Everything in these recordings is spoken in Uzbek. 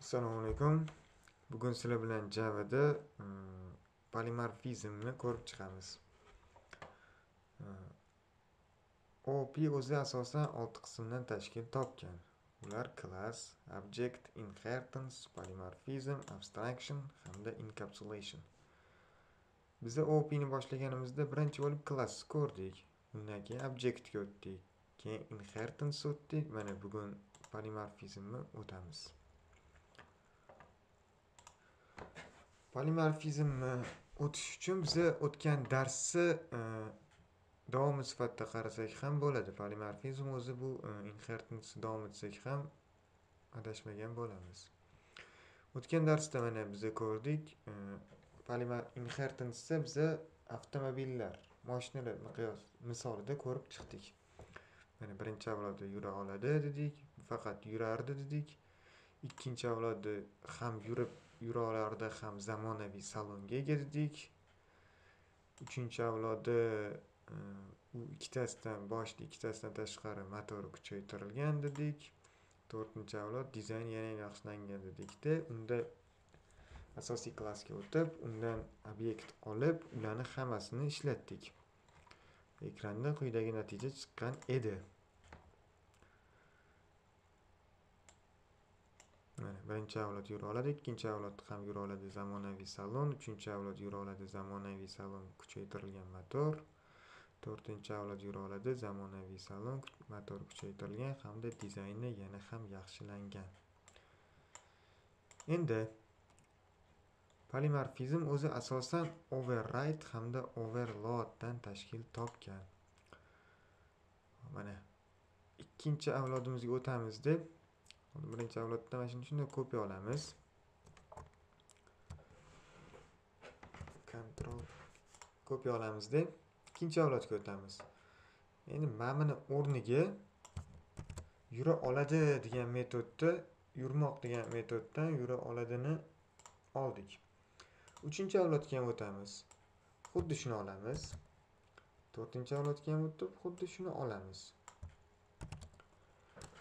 Assalomu alaykum. Bugun sizlar bilan Javada polimorfizmni ko'rib chiqamiz. OOP o'zi asosan 6 qismdan tashkil topgan. Ular class, object, inheritance, polymorphism, abstraction hamda encapsulation. Biz OOP ni boshlaganimizda birinchi bo'lib class ko'rdik. Undan keyin objectga o'tdik. Keyin inheritance o'tdik. Mana bugun polymorphismni o'tamiz. Polimorfizmni o'tish uchun biz o'tgan darsni davomi sifatida qarasak ham bo'ladi. Polimorfizm o'zi bu inheritance davom etsak ham adashmagan bo'lamiz. O'tgan darsda mana biz ko'rdik, inheritance biz avtomobillar, mashinalar miqyos misolida ko'rib chiqdik. Mana birinchi avlodi yura oladi dedik, faqat yurardi dedik. Ikkinchi avlodi ham yura olardi, ham zamonaviy salonga ega dedik. Uchinchi avlodi u ikkitasidan tashqari motori kuchaytirilgan dedik. To'rtinchi avlod dizayn yana yaxshilangan dedikda, unda asosiy klassga o'tib, undan obyekt olib, ularni hammasini ishlatdik. Ekranda quyidagi natija chiqqan edi. Birinchi avlod yura oladi, ikkinchi avlod ham yura oladi, zamonaviy salon, uchinchi avlod yura oladi, zamonaviy salon, kuchaytirilgan motor, to'rtinchi avlod yura oladi, zamonaviy salon, motor kuchaytirilgan hamda dizayni yana ham yaxshilangan. Endi polimorfizm o'zi asosan override hamda overloaddan tashkil topgan. Mana ikkinchi avlodimizga o'tamiz deb birinchi avlodda mana shunday kopiya olamiz. Control kopiya olamiz deb ikkinchi avlodga o'tamiz. Endi mana buni o'rniga yura oladi degan metodda, yurmoq degan metoddan yura oladini oldik. Uchinchi avlodga ham o'tamiz. Xuddi shuni olamiz. To'rtinchi avlodga ham o'tib, xuddi shuni olamiz.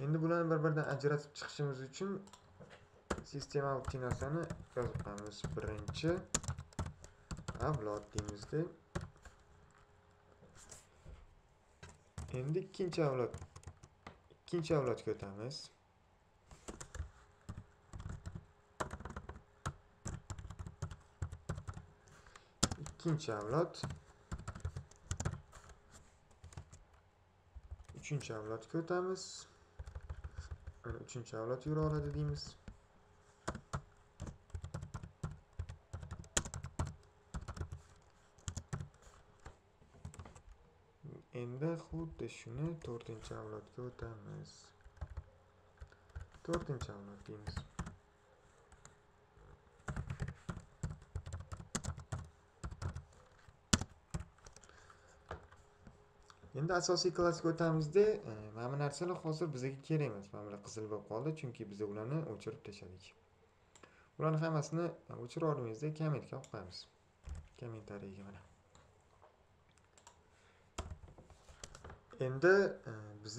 Endi bularni bir-biridan ajratib chiqishimiz uchun sistema rutinasini yozib qo'yamiz. Birinchi avlod deymizda. Endi ikkinchi avlodga o'tamiz. Ikkinchi avlod. Uchinchi avlodga o'tamiz. Uchinchi avlod yura oladi deymiz. Endi xuddi shuni to'rtinchi avlodga o'tamiz. To'rtinchi avlod deymiz. Endi asosiy klassga o'tamizda, mana bu narsalar hozir bizga kerak emas. Mana bular qizil bo'lib qoldi, chunki biz ularni o'chirib tashladik. Ularni hammasini o'chirib olganimizda kommentga olib qo'yamiz. Kommentariyaga mana. Endi biz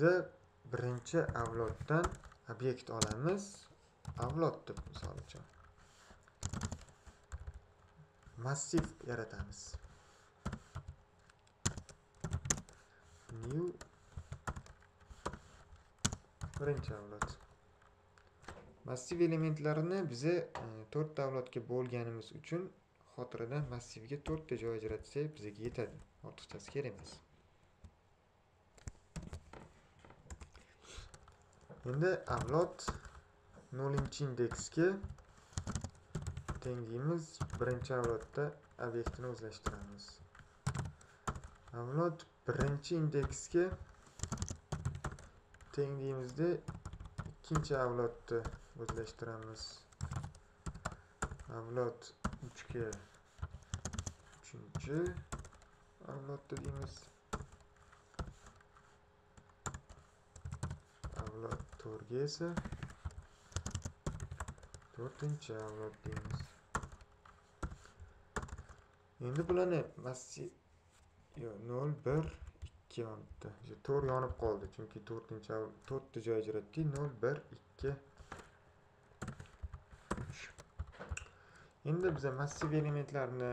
birinchi avloddan obyekt olamiz. Avlod deb misol uchun massiv yaratamiz. New birinchi avlod. Massiv elementlarini biz 4 ta avlodga bo'lganimiz uchun xotiradan massivga 4 ta joy ajratsak bizga yetadi. Ortiqchasi kerak emas. Endi avlod 0-indeksga teng deymiz. Birinchi avlodda obyektini o'zlashtiramiz. Avlod birinchi indeksga teng deymizda, ikkinchi avlodda o'zlashtiramiz. Avlod 3 ga uchinchi avlodda deymiz. Avlod 4 ga esa to'rtinchi avlod deymiz. Endi bularni massiv 0, 1, 2 yonibdi. 4 yonib qoldi, chunki 4 ta joy ajratdik. 0, 1, 2. Endi biz massiv elementlarni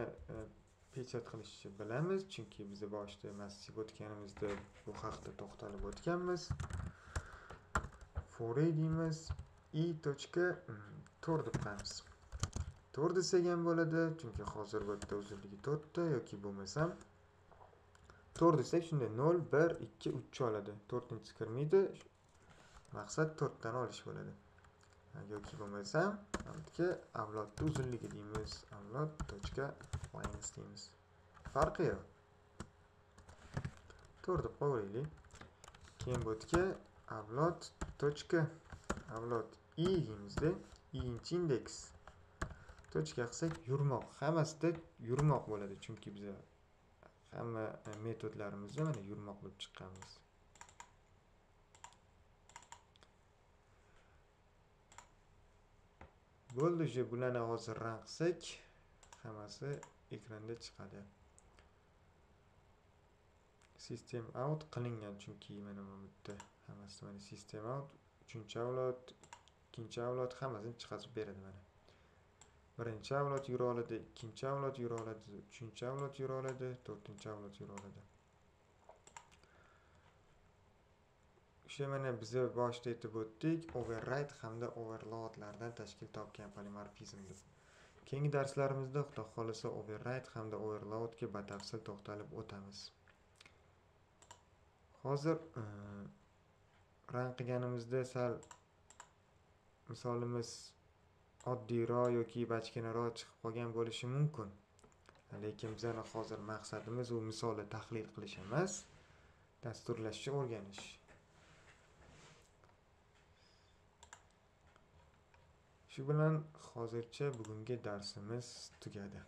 pechat qilishni bilamiz, chunki biz boshida massiv o'tganimizda bu haqda to'xtalib o'tganmiz. For a deymiz, i.to'r deb qo'yamiz. To'r desak ham bo'ladi, chunki hozir bu yerda uzunligi 4 ta yoki bo'lmasam to'r desak shunda 0, 1, 2, 3 oladi. 4-inchisi kirmaydi. Maqsad 4 tani olish bo'ladi. Yoki bo'lmasam, hamki avlodning uzunligi deymiz. Avlod.length deymiz. Farqi yo'q. 4 deb qo'yaylik. Keyin bu yerga avlod i deymizda, i'inchi indeks. Tochka qilsak yurmoq, hammasida yurmoq bo'ladi, chunki biz hamma metodlarimizda mana yurmoq bo'lib chiqqanmiz. Bo'ldi, bularni hozir run qilsak, hammasi ekranda chiqadi. System out qilingan, chunki mana bu yerda hammasi mana system out, 3-avlod, 2-avlod hammasini chiqarib beradi mana. 1-avlod yura oladi, 2-avlod yura oladi, 3-avlod yura oladi, 4-avlod yura oladi. O'sha mana biz boshida aytib o'tdik, override hamda overloadlardan tashkil topgan polimorfizm deb. Keyingi darslarimizda Xudo xolasa override hamda overloadga batafsil to'xtalib o'tamiz. Hozir run qilganimizda sal misolimiz oddiyroq yoki bachkanaroq chiqib qolgan bo'lishi mumkin. Lekin bizning hozir maqsadimiz u misolni tahlil qilish emas, dasturlashni o'rganish. Shu bilan hozircha bugungi darsimiz tugadi.